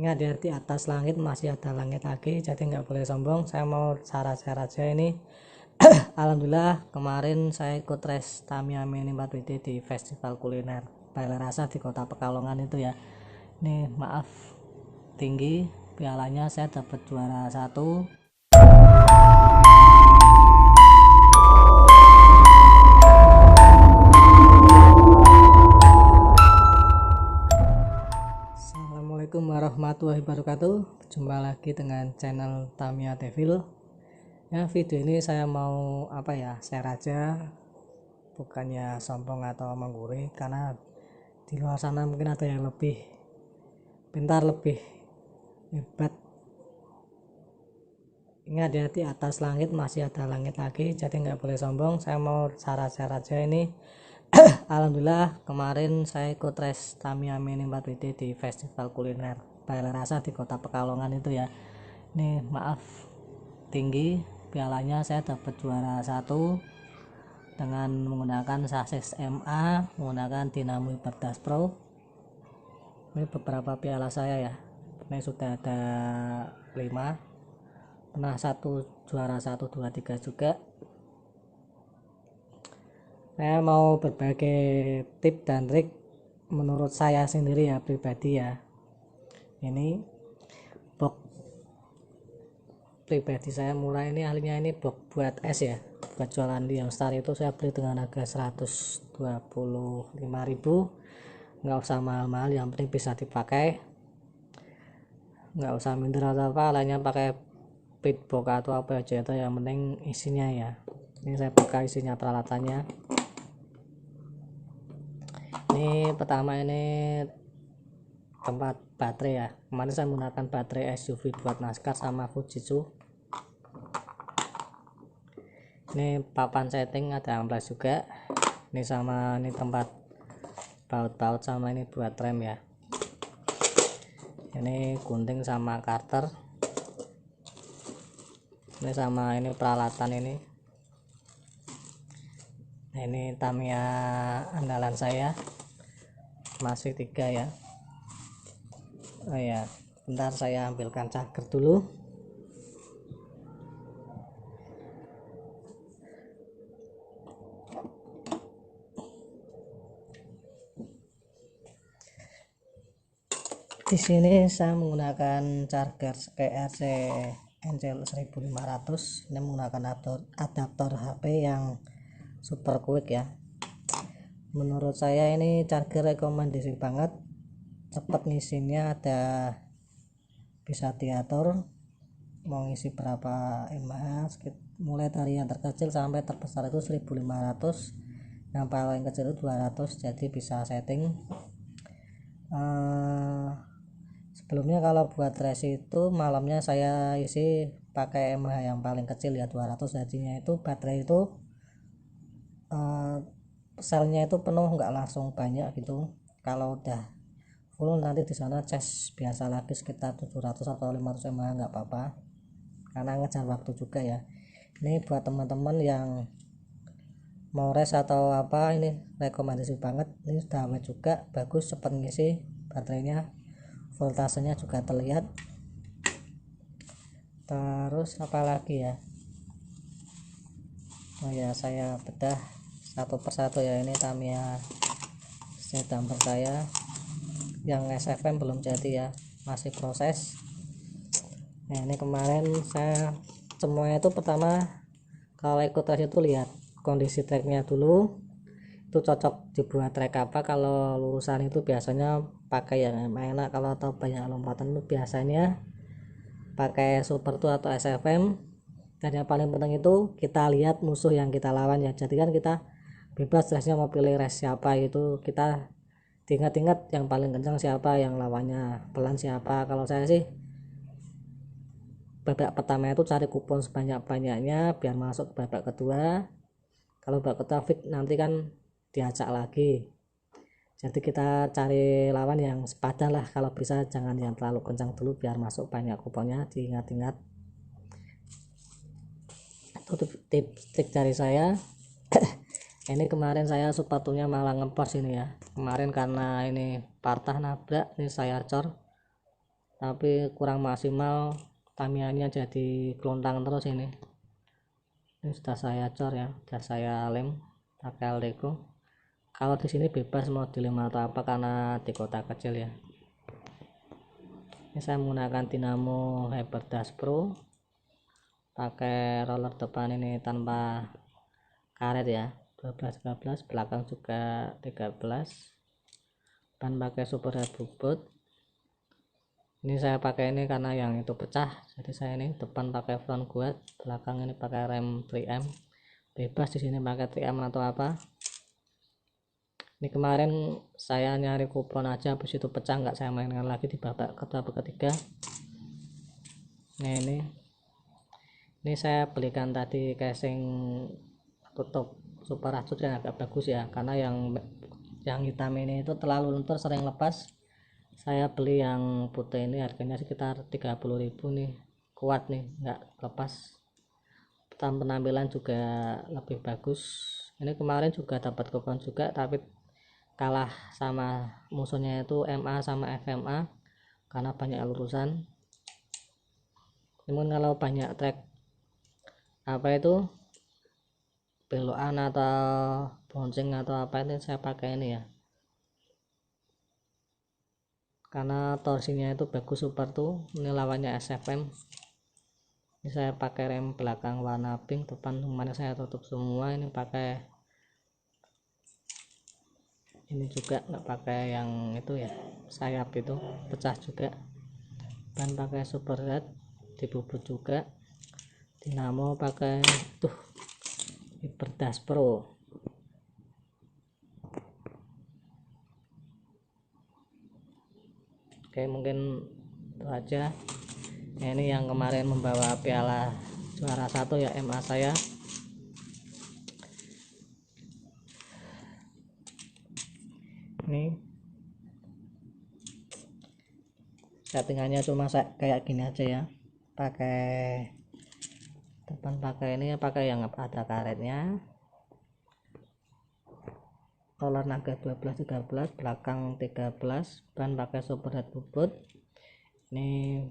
Ingat ya, di atas langit masih ada langit lagi, jadi nggak boleh sombong. Saya mau share aja ini. Alhamdulillah kemarin saya ikut tes Tamiya Mini 4WD di festival kuliner Balai Rasa di Kota Pekalongan itu ya. Ini maaf tinggi, pialanya saya dapat juara 1. Assalamualaikum warahmatullahi wabarakatuh. Jumpa lagi dengan channel Tamiya Devil. Ya, video ini saya mau share aja, bukannya sombong atau menggurui, karena di luar sana mungkin ada yang lebih pintar, lebih hebat. Ingat ya, di atas langit masih ada langit lagi, jadi nggak boleh sombong. Saya mau share aja ini. Alhamdulillah kemarin saya ikut tes Tamiya Mini 4WD di festival kuliner Balai Rasa di Kota Pekalongan itu ya. Ini maaf tinggi, pialanya saya dapat juara 1 dengan menggunakan sasis MA, menggunakan Dinamo Hyperdas Pro. Ini beberapa piala saya ya, ini sudah ada 5, pernah juara 1, 2, 3 juga. Saya mau berbagi tip dan trik menurut saya sendiri ya, pribadi ya. Ini box pribadi saya mulai ini, ahlinya ini box buat es ya, buat jualan di Youngstar itu saya beli dengan harga 125.000. nggak usah mahal-mahal, yang penting bisa dipakai, nggak usah minder atau apa lainnya, pakai pitbox atau apa aja itu, yang penting isinya ya. Ini saya buka isinya peralatannya. Ini pertama, ini tempat baterai ya, kemarin saya menggunakan baterai SUV buat NASCAR sama Fujitsu. Ini papan setting ada amplas juga, ini sama ini tempat baut-baut, sama ini buat rem ya. Ini gunting sama karter, ini sama ini peralatan ini. Nah, ini Tamiya andalan saya, masih 3 ya. Oh ya, bentar saya ambilkan charger dulu. Di sini saya menggunakan charger KRC Encel 1500. Ini menggunakan adaptor HP yang super quick ya. Menurut saya ini charger rekomendasi banget, cepat ngisinya, bisa diatur mau ngisi berapa mAh, mulai dari yang terkecil sampai terbesar itu 1500, yang paling kecil itu 200, jadi bisa setting. Sebelumnya kalau buat race itu malamnya saya isi pakai mAh yang paling kecil ya, 200, jadinya itu baterai itu selnya itu penuh, nggak langsung banyak gitu. Kalau udah full nanti di sana cas biasa lagi sekitar 700 atau 500 mAh, nggak apa-apa, karena ngejar waktu juga ya. Ini buat teman-teman yang mau race atau apa, ini rekomendasi banget. Ini sudah awet juga, bagus, cepat ngisi baterainya, voltasenya juga terlihat. Terus apa lagi ya, oh ya, saya bedah satu persatu ya. Ini Tamiya damper saya yang SFM belum jadi ya, masih proses. Nah, ini kemarin saya semuanya itu pertama kalau ikut tes itu lihat kondisi treknya dulu, itu cocok dibuat trek apa. Kalau lurusan itu biasanya pakai yang enak, kalau atau banyak lompatan itu biasanya pakai super tuh atau SFM. Dan yang paling penting itu kita lihat musuh yang kita lawan ya, jadi kan kita bebas stresnya mau pilih race siapa, itu kita ingat-ingat yang paling kencang siapa, yang lawannya pelan siapa. Kalau saya sih babak pertama itu cari kupon sebanyak-banyaknya biar masuk ke babak kedua. Kalau babak kedua fit nanti kan diajak lagi, jadi kita cari lawan yang sepadan lah, kalau bisa jangan yang terlalu kencang dulu biar masuk banyak kuponnya. Diingat-ingat, itu tips trik dari saya. Ini kemarin saya sepatunya malah ngempos ini ya, kemarin karena ini patah nabrak, ini saya cor tapi kurang maksimal, Tamiya-nya jadi kelontang terus. Ini sudah saya cor ya, sudah saya lem pakai Aldeco. Kalau di sini bebas mau dilem atau apa karena di kota kecil ya. Ini saya menggunakan dinamo Hyperdash Pro, pakai roller depan ini tanpa karet ya, 12-13, belakang juga 13, ban pakai super red bobot. Ini saya pakai ini karena yang itu pecah, jadi saya ini depan pakai front guard, belakang ini pakai rem 3M. Bebas di sini pakai 3M atau apa. Ini kemarin saya nyari kupon aja, habis itu pecah, nggak saya mainkan lagi di babak ketiga. Nah ini saya belikan tadi casing tutup super rajut yang agak bagus ya, karena yang hitam ini itu terlalu lentur, sering lepas. Saya beli yang putih ini harganya sekitar 30.000 nih, kuat nih, nggak lepas. Penampilan juga lebih bagus. Ini kemarin juga dapat kupon juga, tapi kalah sama musuhnya itu MA sama FMA karena banyak lurusan. Namun kalau banyak trek apa itu belokan atau bouncing atau apa itu saya pakai ini ya, karena torsinya itu bagus super tuh. Ini lawannya SFM. Ini saya pakai rem belakang warna pink, depan semuanya saya tutup semua. Ini pakai ini juga, nggak pakai yang itu ya, sayap itu pecah juga. Ban pakai super red dibubut juga. Dinamo pakai tuh Hyperdash Pro. Oke, mungkin itu aja. Nah, ini yang kemarin membawa piala juara 1 ya, MA saya. Ini settingannya cuma kayak gini aja ya, pakai depan pakai ini, pakai yang ada karetnya, roller naga 12-13, belakang 13, ban pakai super red bobot. Ini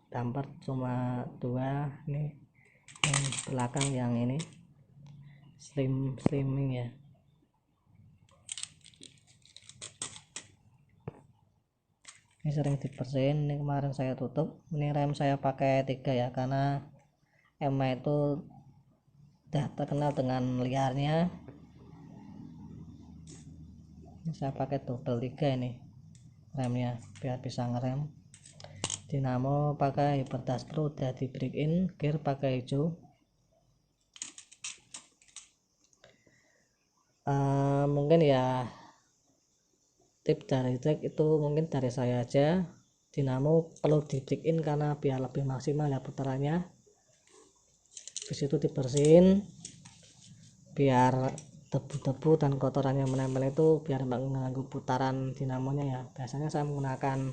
damper cuma 2, ini yang belakang yang ini slimming ya. Ini sering dibersihin. Ini kemarin saya tutup. Ini rem saya pakai 3 ya, karena EMA itu udah terkenal dengan liarnya. Ini saya pakai double 3 ini remnya biar bisa ngerem. Dinamo pakai Hyperdash Pro, udah di break in, gear pakai hijau. Mungkin ya tip dari trek itu mungkin dari saya aja. Dinamo perlu di break in karena biar lebih maksimal ya putarannya. Habis itu dibersihin biar debu-debu dan kotorannya menempel itu biar nggak mengganggu putaran dinamonya ya. Biasanya saya menggunakan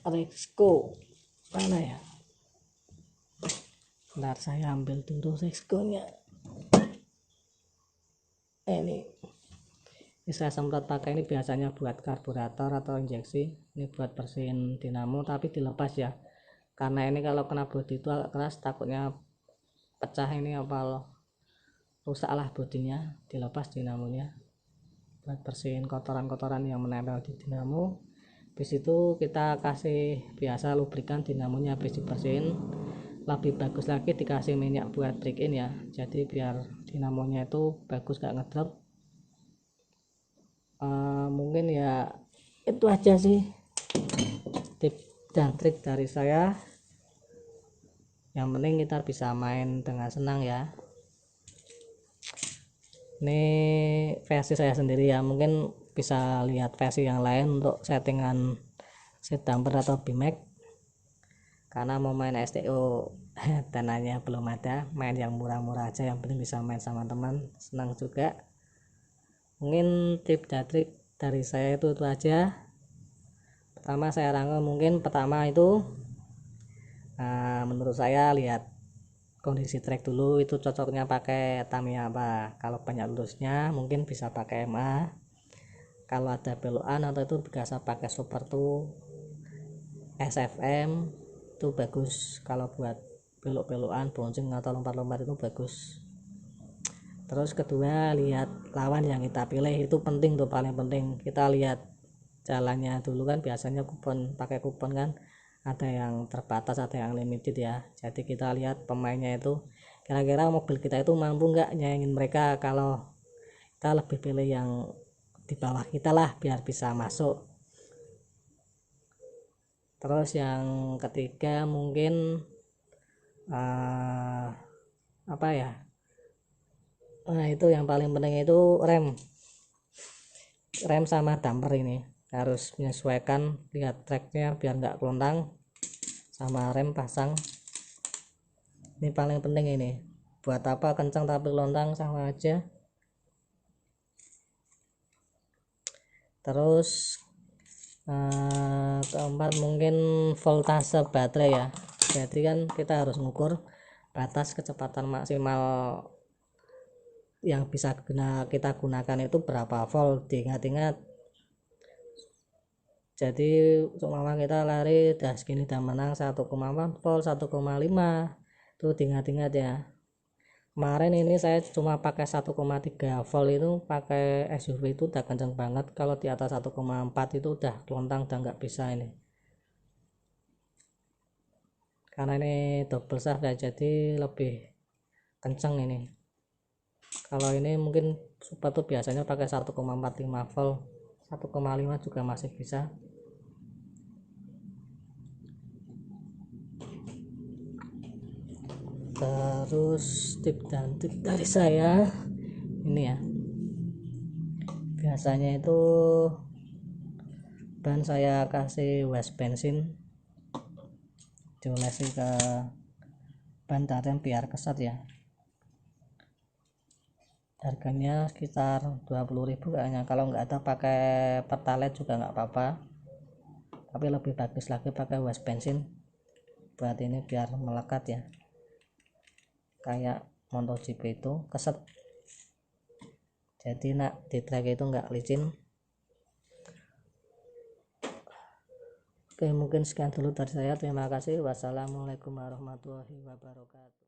Rexco, mana ya, bentar saya ambil dulu Rexco nya. Ini saya semprot pakai ini biasanya buat karburator atau injeksi. Ini buat bersihin dinamo tapi dilepas ya, karena ini kalau kena bodi itu agak keras, takutnya pecah ini apa rusak lah bodinya. Dilepas dinamonya buat bersihin kotoran-kotoran yang menempel di dinamo. Habis itu kita kasih biasa lubrikan dinamonya, habis dibersihin lebih bagus lagi dikasih minyak buat break in ya, jadi biar dinamonya itu bagus gak ngedrop. Mungkin ya itu aja sih tip dan trik dari saya. Yang penting kita bisa main dengan senang ya. Ini versi saya sendiri ya, mungkin bisa lihat versi yang lain untuk settingan seat damper atau BMX, karena mau main STO dananya belum ada. Main yang murah-murah aja, yang penting bisa main sama teman, senang juga. Mungkin tip dan trik dari saya itu aja. Pertama saya rangkum, mungkin pertama itu menurut saya lihat kondisi trek dulu, itu cocoknya pakai Tamiya apa. Kalau banyak lurusnya mungkin bisa pakai MA, kalau ada belokan atau itu biasa pakai super tuh SFM itu bagus kalau buat belok-belokan bouncing atau lompat-lompat itu bagus. Terus kedua, lihat lawan yang kita pilih, itu penting tuh, paling penting kita lihat jalannya dulu kan. Biasanya kupon, pakai kupon kan ada yang terbatas, ada yang limited ya. Jadi kita lihat pemainnya itu kira-kira mobil kita itu mampu nggak nyaingin mereka. Kalau kita lebih pilih yang di bawah kita lah biar bisa masuk. Terus yang ketiga mungkin apa ya, nah itu yang paling penting itu rem sama damper. Ini harus menyesuaikan, lihat tracknya biar nggak kelontang, sama rem pasang. Ini paling penting ini. Buat apa kencang tapi kelontang, sama aja. Terus keempat mungkin voltase baterai ya. Jadi kan kita harus ngukur batas kecepatan maksimal yang bisa kita gunakan itu berapa volt. Diingat-ingat, jadi seumpama kita lari dah segini udah menang 1,4 volt, 1,5, itu diingat-ingat ya. Kemarin ini saya cuma pakai 1,3 volt, itu pakai SUV itu udah kenceng banget. Kalau di atas 1,4 itu udah kelontang, udah nggak bisa ini, karena ini double shaft ya, jadi lebih kenceng ini. Kalau ini mungkin super tuh biasanya pakai 1,45 volt, 1,5 juga masih bisa. Terus tip dan trik dari saya ini ya, biasanya itu ban saya kasih waste bensin, diolesi ke ban dan rem biar kesat ya. Harganya sekitar 20.000 kayaknya. Kalau nggak ada pakai pertalite juga nggak apa-apa, tapi lebih bagus lagi pakai waste bensin buat ini biar melekat ya, kayak MotoGP itu keset, jadi nak di track itu nggak licin. Oke, mungkin sekian dulu dari saya. Terima kasih. Wassalamualaikum warahmatullahi wabarakatuh.